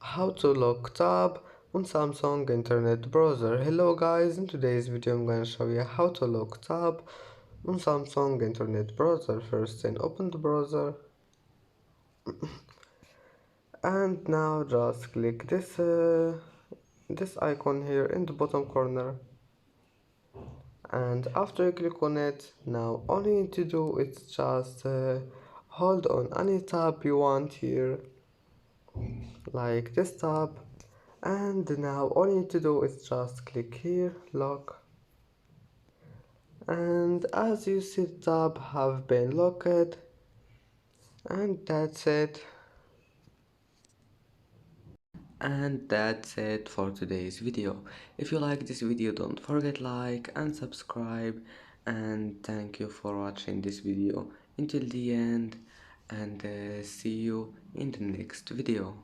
How to look tab on Samsung Internet Browser. Hello guys, in today's video I'm going to show you how to look tab on Samsung Internet Browser. First then open the browser and now just click this icon here in the bottom corner, and after you click on it, now all you need to do is just hold on any tab you want here, like this tab, and now all you need to do is just click here lock, and as you see the tab have been locked, and that's it for today's video. If you like this video, don't forget like and subscribe, and thank you for watching this video until the end, and see you in the next video.